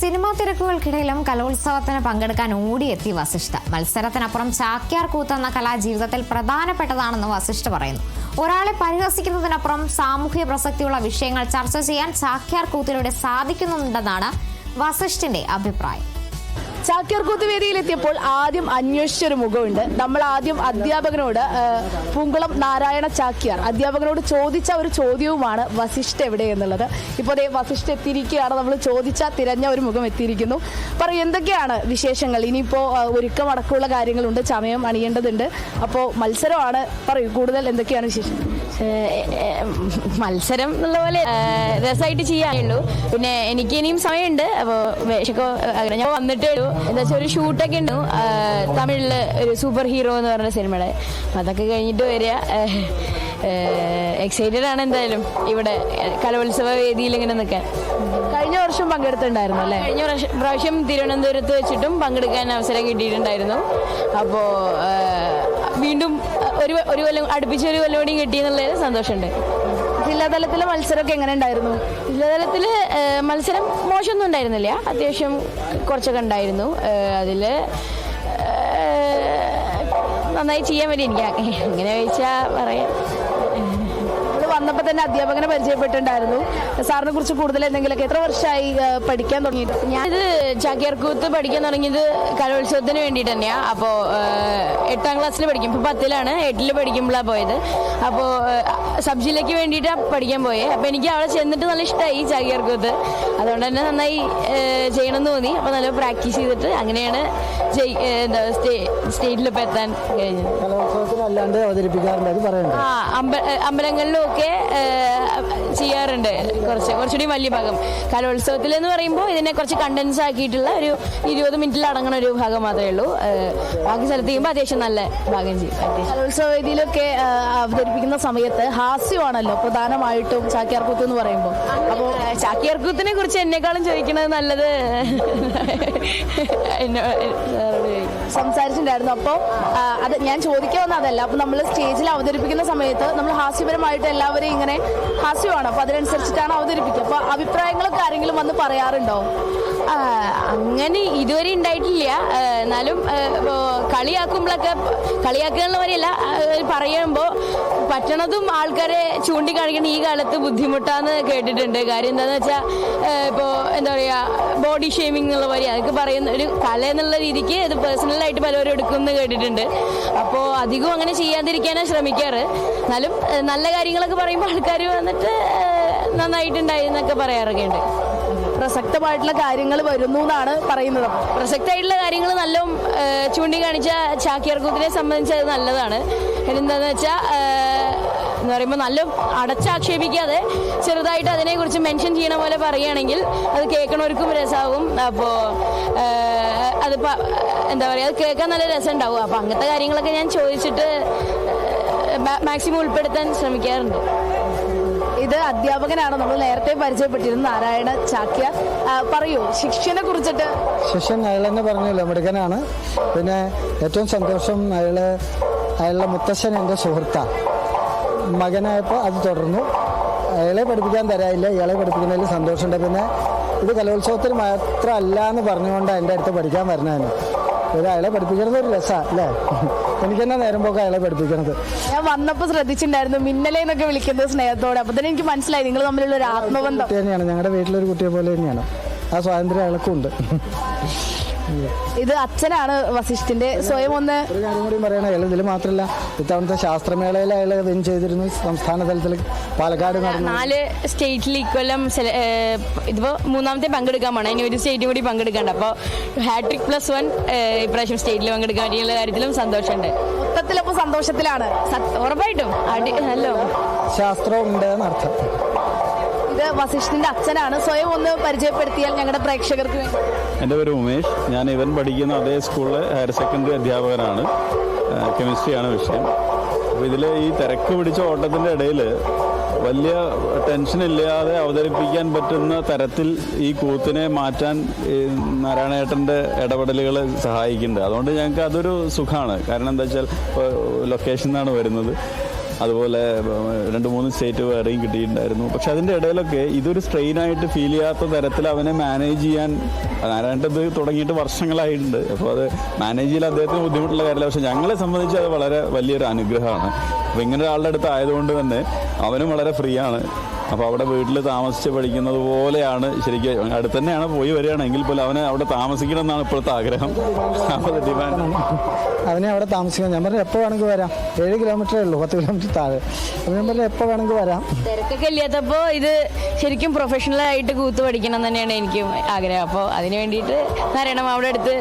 Cinema തിരക്കുകൾക്കിടയിലും കലോത്സവത്തിന് പങ്കെടുക്കാൻ ഓടിയെത്തി വസിഷ്ഠ. മത്സരത്തിനപ്പുറം ചാക്യാർ കൂത്ത് എന്ന കല ജീവിതത്തിൽ പ്രധാനപ്പെട്ടതാണെന്ന് വസിഷ്ഠ പറയുന്നു. ഒരാളെ പരിഹസിക്കുന്നതിനപ്പുറം സാമൂഹ്യ പ്രസക്തിയുള്ള വിഷയങ്ങൾ ചർച്ച ചെയ്യാൻ ചാക്യാർ കൂത്തിലൂടെ സാധിക്കുന്നുണ്ടെന്നാണ് വസിഷ്ഠിന്റെ അഭിപ്രായം. ചാക്യാർ കൂത്ത് വേദിയിലെത്തിയപ്പോൾ ആദ്യം അന്വേഷിച്ചൊരു മുഖമുണ്ട്. നമ്മൾ ആദ്യം അധ്യാപകനോട്, പൂങ്കുളം നാരായണ ചാക്യാർ അധ്യാപകനോട് ചോദിച്ച ഒരു ചോദ്യവുമാണ് വസിഷ്ഠ എവിടെ എന്നുള്ളത്. ഇപ്പോൾ അതേ വസിഷ്ഠ എത്തിയിരിക്കുകയാണ്. നമ്മൾ ചോദിച്ച തിരഞ്ഞ ഒരു മുഖം എത്തിയിരിക്കുന്നു. പറയൂ, എന്തൊക്കെയാണ് വിശേഷങ്ങൾ? ഇനിയിപ്പോൾ ഒരുക്കമടക്കമുള്ള കാര്യങ്ങളുണ്ട്, ചമയം അണിയേണ്ടതുണ്ട്, അപ്പോൾ മത്സരമാണ്. പറയൂ, കൂടുതൽ എന്തൊക്കെയാണ് വിശേഷം? മത്സരം എന്നുള്ള പോലെ രസമായിട്ട് ചെയ്യാനുള്ളൂ. പിന്നെ എനിക്ക് ഇനിയും സമയമുണ്ട്. അപ്പോൾ ഞാൻ വന്നിട്ടേ ഉള്ളൂ. എന്താ വെച്ചാൽ ഒരു ഷൂട്ടൊക്കെ ഉണ്ട് തമിഴില്, ഒരു സൂപ്പർ ഹീറോ എന്ന് പറഞ്ഞ സിനിമയുടെ. അതൊക്കെ കഴിഞ്ഞിട്ട് വരിക. എക്സൈറ്റഡ് ആണ് എന്തായാലും ഇവിടെ കലോത്സവ വേദിയിൽ ഇങ്ങനെ നിൽക്കാൻ. കഴിഞ്ഞ വർഷം പങ്കെടുത്തിട്ടുണ്ടായിരുന്നു അല്ലേ? കഴിഞ്ഞ പ്രാവശ്യം തിരുവനന്തപുരത്ത് വെച്ചിട്ടും പങ്കെടുക്കാൻ അവസരം കിട്ടിയിട്ടുണ്ടായിരുന്നു. അപ്പോൾ വീണ്ടും ഒരു കൊല്ലം അടുപ്പിച്ചൊരു കൊല്ലം കൂടി കിട്ടിയെന്നുള്ളതിൽ സന്തോഷമുണ്ട്. ജില്ലാതലത്തിലെ മത്സരമൊക്കെ എങ്ങനെ ഉണ്ടായിരുന്നു? ജില്ലാതലത്തിൽ മത്സരം മോശമൊന്നും ഉണ്ടായിരുന്നില്ല. അത്യാവശ്യം കുറച്ചൊക്കെ ഉണ്ടായിരുന്നു. അതിൽ നന്നായി ചെയ്യാൻ പറ്റി. എനിക്ക് എങ്ങനെ ചോദിച്ചാൽ പറയാം. വന്നപ്പോൾ തന്നെ അധ്യാപകനെ പരിചയപ്പെട്ടിട്ടുണ്ടായിരുന്നു. സാറിനെ കുറിച്ച് കൂടുതൽ എന്തെങ്കിലുമൊക്കെ? എത്ര വർഷമായി പഠിക്കാൻ തുടങ്ങിയിട്ട്? ഞാനിത് ചാക്യാർ കൂത്ത് പഠിക്കാൻ തുടങ്ങിയത് കലോത്സവത്തിന് വേണ്ടിയിട്ട് തന്നെയാണ്. അപ്പോൾ 8ാം ക്ലാസ്സിൽ പഠിക്കും. ഇപ്പോൾ 10ലാണ്. 8ൽ പഠിക്കുമ്പോഴാണ് പോയത്. അപ്പോൾ സബ് ജില്ലയ്ക്ക് വേണ്ടിയിട്ടാണ് പഠിക്കാൻ പോയത്. അപ്പോൾ എനിക്ക് അവിടെ ചെന്നിട്ട് നല്ല ഇഷ്ടമായി ചാക്യാർ കൂത്ത്. അതുകൊണ്ട് തന്നെ നന്നായി ചെയ്യണമെന്ന് തോന്നി. അപ്പോൾ നല്ല പ്രാക്ടീസ് ചെയ്തിട്ട് അങ്ങനെയാണ് സ്റ്റേറ്റിലിപ്പോൾ എത്താൻ കഴിഞ്ഞത്. അമ്പലങ്ങളിലും ഒക്കെ ചെയ്യാറുണ്ട്. കുറച്ചുകൂടി വലിയ ഭാഗം. കലോത്സവത്തിൽ എന്ന് പറയുമ്പോൾ ഇതിനെ കുറച്ച് കണ്ടൻസ് ആക്കിയിട്ടുള്ള ഒരു 20 മിനിറ്റിൽ അടങ്ങുന്ന ഒരു ഭാഗം മാത്രമേ ഉള്ളൂ. ബാക്കി സ്ഥലത്ത് ചെയ്യുമ്പോൾ അത്യാവശ്യം നല്ല ഭാഗം ചെയ്യും. കലോത്സവ വേദിയിലൊക്കെ അവതരിപ്പിക്കുന്ന സമയത്ത് ഹാസ്യമാണല്ലോ പ്രധാനമായിട്ടും ചാക്യാർ കൂത്ത് എന്ന് പറയുമ്പോൾ. അപ്പോൾ ചാക്യാർ കൂത്തിനെ കുറിച്ച് എന്നെക്കാളും ചോദിക്കണത് നല്ലത് സംസാരിച്ചിട്ടുണ്ടായിരുന്നു. അപ്പോൾ അത് ഞാൻ ചോദിക്കാൻ വന്നതല്ല. അപ്പോൾ നമ്മൾ സ്റ്റേജിൽ അവതരിപ്പിക്കുന്ന സമയത്ത് നമ്മൾ ഹാസ്യപരമായിട്ട് എല്ലാവരെയും ഇങ്ങനെ ഹാസ്യമാണ്. അപ്പോൾ അതിനനുസരിച്ചിട്ടാണ് അവതരിപ്പിക്കുക. അപ്പോൾ അഭിപ്രായങ്ങളൊക്കെ ആരെങ്കിലും വന്ന് പറയാറുണ്ടോ? അങ്ങനെ ഇതുവരെ ഉണ്ടായിട്ടില്ല. എന്നാലും കളിയാക്കുമ്പോഴൊക്കെ, കളിയാക്കുക എന്നുള്ള വരെയല്ല, പറയുമ്പോൾ പറ്റണതും ആൾക്കാരെ ചൂണ്ടിക്കാണിക്കണം ഈ കാലത്ത് ബുദ്ധിമുട്ടാന്ന് കേട്ടിട്ടുണ്ട്. കാര്യം എന്താണെന്ന് വെച്ചാൽ ഇപ്പോൾ എന്താ പറയുക, ബോഡി ഷേമിംഗ് എന്നുള്ള വരെ അതൊക്കെ പറയുന്ന ഒരു കല എന്നുള്ള രീതിക്ക് ഇത് പേഴ്സണലായിട്ട് പലരും എടുക്കുമെന്ന് കേട്ടിട്ടുണ്ട്. അപ്പോൾ അധികം അങ്ങനെ ചെയ്യാതിരിക്കാനാണ് ശ്രമിക്കാറ്. എന്നാലും നല്ല കാര്യങ്ങളൊക്കെ പറയുമ്പോൾ ആൾക്കാർ വന്നിട്ട് നന്നായിട്ടുണ്ടായി എന്നൊക്കെ പറയാറൊക്കെ ഉണ്ട്. പ്രസക്തമായിട്ടുള്ള കാര്യങ്ങൾ വരുന്നു എന്നാണ് പറയുന്നത്. പ്രസക്തമായിട്ടുള്ള കാര്യങ്ങൾ നല്ല ചൂണ്ടിക്കാണിച്ച ചാക്യാർ കൂത്തിനെ സംബന്ധിച്ച് അത് നല്ലതാണ്. എന്താണെന്ന് വെച്ചാൽ എന്ന് പറയുമ്പോൾ നല്ല അടച്ചാക്ഷേപിക്കാതെ ചെറുതായിട്ട് അതിനെക്കുറിച്ച് മെൻഷൻ ചെയ്യണ പോലെ പറയുകയാണെങ്കിൽ അത് കേൾക്കണവർക്കും രസമാവും. അപ്പോൾ അത് എന്താ പറയുക, അത് കേൾക്കാൻ നല്ല രസം ഉണ്ടാവും. അപ്പോൾ അങ്ങനത്തെ കാര്യങ്ങളൊക്കെ ഞാൻ ചോദിച്ചിട്ട് മാക്സിമം ഉൾപ്പെടുത്താൻ ശ്രമിക്കാറുണ്ട്. ഇത് അധ്യാപകനാണ്, നമ്മൾ നേരത്തെ പരിചയപ്പെട്ടിരുന്നു, നാരായണ ചാക്യാർ. പറയൂ, ശിക്ഷനെ കുറിച്ചിട്ട്. ശിഷ്യൻ അയാൾ തന്നെ പറഞ്ഞല്ലോ, മിടുക്കനാണ്. പിന്നെ ഏറ്റവും സന്തോഷം, അയാളുടെ മുത്തശ്ശൻ എൻ്റെ സുഹൃത്താണ്. മകനായപ്പോൾ അത് തുടർന്നു. അയാളെ പഠിപ്പിക്കാൻ തരായില്ല, ഇയാളെ പഠിപ്പിക്കുന്നതിൽ സന്തോഷമുണ്ട്. പിന്നെ ഇത് കലോത്സവത്തിന് മാത്രമല്ല എന്ന് പറഞ്ഞുകൊണ്ട് എൻ്റെ അടുത്ത് പഠിക്കാൻ വരണതാണ്. അയാളെ പഠിപ്പിക്കുന്നത് ഒരു രസമാണ് അല്ലേ? എനിക്ക് തന്നെ നേരം പോക്ക് അയാളെ പഠിപ്പിക്കണത്. ഞാൻ വന്നപ്പോൾ ശ്രദ്ധിച്ചിട്ടുണ്ടായിരുന്നു, മിന്നലെ എന്നൊക്കെ വിളിക്കുന്നത് സ്നേഹത്തോടെ. അപ്പോൾ തന്നെ എനിക്ക് മനസ്സിലായി നിങ്ങൾ തമ്മിലുള്ള ഒരു ആത്മബന്ധം തന്നെയാണ്. ഞങ്ങളുടെ വീട്ടിലൊരു കുട്ടിയെ പോലെ തന്നെയാണ്. ആ സ്വാതന്ത്ര്യം അയാൾക്കും ഉണ്ട്. ഇത് അച്ഛനാണ് വസിഷ്ഠിന്റെ. സ്വയം ഒരു കാര്യം കൂടി പറയണം, അയാൾ ഇതിൽ മാത്രമല്ല, ഇത്തവണത്തെ ശാസ്ത്രമേളയിൽ അയാൾ വിൻ ചെയ്തിരുന്നു. സംസ്ഥാന തലത്തിൽ പാലക്കാട് 4 സ്റ്റേറ്റിൽ ഇക്കൊല്ലം ഇതിപ്പോൾ 3ാമത്തെ പങ്കെടുക്കാൻ പോകണം. ഇനി ഒരു സ്റ്റേറ്റും കൂടി പങ്കെടുക്കണ്ട. അപ്പോൾ ഹാട്രിക് +1 ഇപ്രാവശ്യം സ്റ്റേറ്റിൽ പങ്കെടുക്കാൻ പറ്റിയുള്ള കാര്യത്തിലും സന്തോഷമുണ്ട്. മൊത്തത്തിലപ്പോൾ സന്തോഷത്തിലാണ്. ഉറപ്പായിട്ടും നല്ല ശാസ്ത്രം ഉണ്ട് എന്നർത്ഥം. ഇത് വസിഷ്ഠിന്റെ അച്ഛനാണ്. സ്വയം ഒന്ന് പരിചയപ്പെടുത്തിയാൽ ഞങ്ങളുടെ പ്രേക്ഷകർക്ക് വേണ്ടി. എൻ്റെ പേര് ഉമേഷ്. ഞാൻ ഇവൻ പഠിക്കുന്ന അതേ സ്കൂളിലെ ഹയർ സെക്കൻഡറി അധ്യാപകനാണ്. കെമിസ്ട്രിയാണ് വിഷയം. അപ്പോൾ ഇതിൽ ഈ തിരക്ക് പിടിച്ച ഓട്ടത്തിൻ്റെ ഇടയിൽ വലിയ ടെൻഷനില്ലാതെ അവതരിപ്പിക്കാൻ പറ്റുന്ന തരത്തിൽ ഈ കൂത്തിനെ മാറ്റാൻ നാരായണേട്ടൻ്റെ ഇടപെടലുകൾ സഹായിക്കുന്നുണ്ട്. അതുകൊണ്ട് ഞങ്ങൾക്ക് അതൊരു സുഖമാണ്. കാരണം എന്താ വെച്ചാൽ ലൊക്കേഷനിൽ നിന്നാണ് വരുന്നത്. അതുപോലെ 2-3 സ്റ്റേറ്റ് വേറെയും കിട്ടിയിട്ടുണ്ടായിരുന്നു. പക്ഷെ അതിൻ്റെ ഇടയിലൊക്കെ ഇതൊരു സ്ട്രെയിനായിട്ട് ഫീൽ ചെയ്യാത്ത തരത്തിൽ അവനെ മാനേജ് ചെയ്യാൻ നാരായണത് തുടങ്ങിയിട്ട് വർഷങ്ങളായിട്ടുണ്ട്. അപ്പോൾ അത് മാനേജ് ചെയ്യാൻ അദ്ദേഹത്തിന് ബുദ്ധിമുട്ടുള്ള കാര്യമില്ല. പക്ഷെ ഞങ്ങളെ സംബന്ധിച്ച് അത് വളരെ വലിയൊരു അനുഗ്രഹമാണ്. അപ്പോൾ ഇങ്ങനെ ഒരാളുടെ അടുത്ത് ആയതുകൊണ്ട് തന്നെ അവനും വളരെ ഫ്രീ ആണ്. അപ്പോൾ അവിടെ വീട്ടിൽ താമസിച്ച് പഠിക്കുന്നത് പോലെയാണ്. ശരിക്കും അടുത്ത് തന്നെയാണ്, പോയി വരികയാണെങ്കിൽ പോലും അവനെ അവിടെ താമസിക്കണം എന്നാണ് ഇപ്പോഴത്തെ ആഗ്രഹം. അപ്പോൾ ഡിമാൻഡ് അവനെ അവിടെ താമസിക്കണം. ഞാൻ പറഞ്ഞു എപ്പോൾ വേണമെങ്കിൽ വരാം. 7 കിലോമീറ്ററേ ഉള്ളൂ, 10 കിലോമീറ്റർ താഴെ. അപ്പോൾ ഞാൻ പറഞ്ഞു എപ്പോൾ വേണമെങ്കിൽ വരാം. തിരക്കൊക്കെ ഇല്ലാത്തപ്പോൾ ഇത് ശരിക്കും പ്രൊഫഷണലായിട്ട് കൂത്ത് പഠിക്കണം തന്നെയാണ് എനിക്കും ആഗ്രഹം. അപ്പോൾ അതിന് വേണ്ടിയിട്ട് നാരായണ അവിടെ അടുത്ത്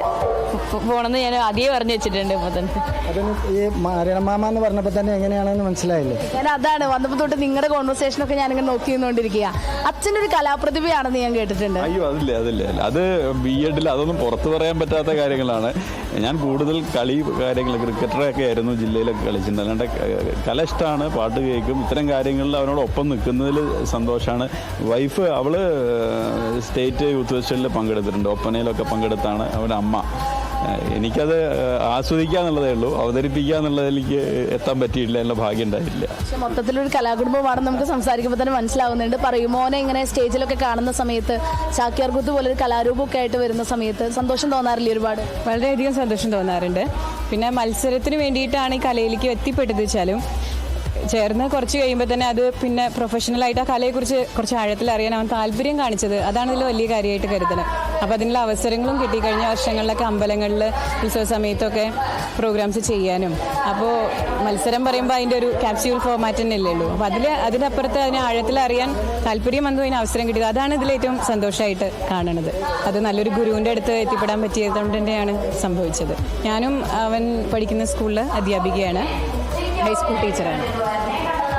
പോകണമെന്ന് ഞാൻ ആദ്യമേ പറഞ്ഞു വെച്ചിട്ടുണ്ട്. ഇപ്പോൾ തന്നെ അതിന് ഈ മാരണമാമ എന്ന് പറഞ്ഞപ്പോൾ തന്നെ എങ്ങനെയാണെന്ന് മനസ്സിലായില്ലേ? ഞാൻ അതാണ് വന്നപ്പോൾ തൊട്ട് നിങ്ങളുടെ കോൺവെർസേഷനൊക്കെ ഞാനിങ്ങനെ നോക്കിക്കൊണ്ടിരിക്കുക. അച്ഛൻ്റെ ഒരു കലാപ്രതിഭയാണെന്ന് ഞാൻ കേട്ടിട്ടുണ്ട്. അയ്യോ അതില്ല അത് B.Ed അതൊന്നും പുറത്ത് പറയാൻ പറ്റാത്ത കാര്യങ്ങളാണ്. ഞാൻ കൂടുതൽ കളി കാര്യങ്ങൾ ക്രിക്കറ്ററൊക്കെ ആയിരുന്നു ജില്ലയിലൊക്കെ കളിച്ചിട്ടുണ്ട്. അല്ലാണ്ട് കല ഇഷ്ടമാണ്, പാട്ട് കേൾക്കും. ഇത്തരം കാര്യങ്ങളിൽ അവനോടൊപ്പം നിൽക്കുന്നതിൽ സന്തോഷമാണ്. വൈഫ് അവള് സ്റ്റേറ്റ് യൂത്ത് ഫെസ്റ്റിവലിൽ പങ്കെടുത്തിട്ടുണ്ട്. ഒപ്പനയിലൊക്കെ പങ്കെടുത്താണ് അവൻ്റെ അമ്മ. എനിക്കത് ആസ്വദിക്കുക എന്നുള്ളതേ ഉള്ളൂ, അവതരിപ്പിക്കുക എന്നുള്ളതിലേക്ക് എത്താൻ പറ്റിയില്ല, എന്നുള്ള ഭാഗ്യം ഉണ്ടായിട്ടില്ല. പക്ഷെ മൊത്തത്തിലൊരു കലാകുടുംബമാണെന്ന് നമുക്ക് സംസാരിക്കുമ്പോൾ തന്നെ മനസ്സിലാവുന്നുണ്ട്. പറയുമോനെ ഇങ്ങനെ സ്റ്റേജിലൊക്കെ കാണുന്ന സമയത്ത് ചാക്യാർകൂത്ത് പോലെ ഒരു കലാരൂപമൊക്കെ ആയിട്ട് വരുന്ന സമയത്ത് സന്തോഷം തോന്നാറില്ലേ? ഒരുപാട് വളരെയധികം സന്തോഷം തോന്നാറുണ്ട്. പിന്നെ മത്സരത്തിന് വേണ്ടിയിട്ടാണ് ഈ കലയിലേക്ക് എത്തിപ്പെട്ടത് വെച്ചാലും ചേർന്ന് കുറച്ച് കഴിയുമ്പോൾ തന്നെ അത് പിന്നെ പ്രൊഫഷണലായിട്ട് ആ കലയെക്കുറിച്ച് കുറച്ച് ആഴത്തിൽ അറിയാൻ അവൻ താല്പര്യം കാണിച്ചത് അതാണ് ഇതിൽ വലിയ കാര്യമായിട്ട് കരുതുന്നത്. അപ്പോൾ അതിനുള്ള അവസരങ്ങളും കിട്ടി. കഴിഞ്ഞ വർഷങ്ങളിലൊക്കെ അമ്പലങ്ങളിൽ ഉത്സവ സമയത്തൊക്കെ പ്രോഗ്രാംസ് ചെയ്യാനും. അപ്പോൾ മത്സരം പറയുമ്പോൾ അതിൻ്റെ ഒരു ക്യാപ്സ്യൂൾ ഫോർമാറ്റ് തന്നെ അല്ലേ ഉള്ളൂ. അപ്പോൾ അതിനപ്പുറത്ത് അതിനെ ആഴത്തിൽ അറിയാൻ താല്പര്യം വന്നു, അതിന് അവസരം കിട്ടിയത്. അതാണ് ഇതിലേറ്റവും സന്തോഷമായിട്ട് കാണുന്നത്. അത് നല്ലൊരു ഗുരുവിൻ്റെ അടുത്ത് എത്തിപ്പെടാൻ പറ്റിയതുകൊണ്ട് തന്നെയാണ് സംഭവിച്ചത്. ഞാനും അവൻ പഠിക്കുന്ന സ്കൂളിൽ അധ്യാപികയാണ്, ഹൈസ്കൂൾ ടീച്ചറാണ്.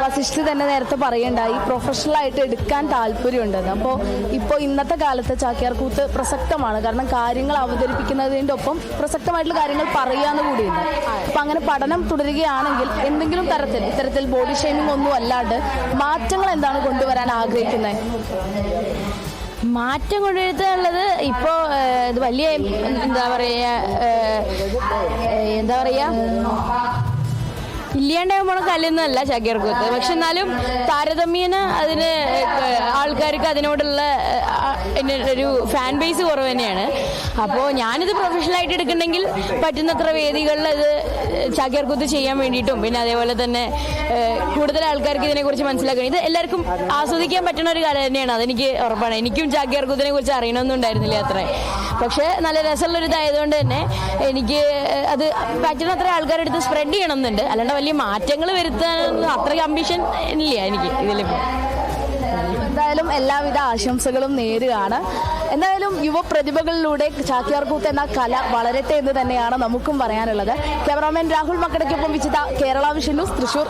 വസിഷ്ഠ തന്നെ നേരത്തെ പറയണ്ടായി പ്രൊഫഷണലായിട്ട് എടുക്കാൻ താല്പര്യമുണ്ടെന്ന്. അപ്പോൾ ഇപ്പോൾ ഇന്നത്തെ കാലത്ത് ചാക്യാർകൂത്ത് പ്രസക്തമാണ്. കാരണം കാര്യങ്ങൾ അവതരിപ്പിക്കുന്നതിൻ്റെ ഒപ്പം പ്രസക്തമായിട്ടുള്ള കാര്യങ്ങൾ പറയാന്ന് കൂടിയുണ്ട്. അപ്പം അങ്ങനെ പഠനം തുടരുകയാണെങ്കിൽ എന്തെങ്കിലും തരത്തിൽ ഇത്തരത്തിൽ ബോഡി ഷേമിംഗ് ഒന്നും അല്ലാണ്ട് മാറ്റങ്ങൾ എന്താണ് കൊണ്ടുവരാൻ ആഗ്രഹിക്കുന്നത്? മാറ്റം കൊണ്ടുവരുത്തുള്ളത് ഇപ്പോൾ ഇത് വലിയ എന്താ പറയുക ഇല്ലാണ്ടാകാൻ പോണ കല്ലൊന്നുമല്ല ചാക്യാർകൂത്ത്. പക്ഷെ എന്നാലും താരതമ്യേന അതിന് ആൾക്കാർക്ക് അതിനോടുള്ള ഒരു ഫാൻ ബേസ് കുറവ് തന്നെയാണ്. അപ്പോൾ ഞാനിത് പ്രൊഫഷണലായിട്ട് എടുക്കണമെങ്കിൽ പറ്റുന്നത്ര വേദികളിൽ അത് ചാക്യാർകൂത്ത് ചെയ്യാൻ വേണ്ടിയിട്ടും പിന്നെ അതേപോലെ തന്നെ കൂടുതൽ ആൾക്കാർക്ക് ഇതിനെക്കുറിച്ച് മനസ്സിലാക്കണം. ഇത് എല്ലാവർക്കും ആസ്വദിക്കാൻ പറ്റുന്ന ഒരു കല തന്നെയാണ്, അതെനിക്ക് ഉറപ്പാണ്. എനിക്കും ചാക്യാർകൂത്തിനെ കുറിച്ച് അറിയണമെന്നും ഉണ്ടായിരുന്നില്ല അത്രേ. പക്ഷേ നല്ല രസമുള്ളൊരു ഇതായതുകൊണ്ട് തന്നെ എനിക്ക് അത് പറ്റുന്നത്ര ആൾക്കാരുടെ അടുത്ത് സ്പ്രെഡ് ചെയ്യണമെന്നുണ്ട്. അല്ലാണ്ട് വലിയ മാറ്റങ്ങൾ വരുത്താൻ അത്രയ്ക്ക് അംബിഷൻ ഇല്ല എനിക്ക് ഇതിലിപ്പോൾ. എന്തായാലും എല്ലാവിധ ആശംസകളും നേരുകയാണ്. എന്തായാലും യുവപ്രതിഭകളിലൂടെ ചാക്യാർകൂത്ത് എന്ന കല വളരട്ടെ എന്ന് തന്നെയാണ് നമുക്കും പറയാനുള്ളത്. ക്യാമറാമാൻ രാഹുൽ മക്കടയ്ക്കൊപ്പം വിജിത, കേരള വിഷൻ ന്യൂസ്, തൃശൂർ.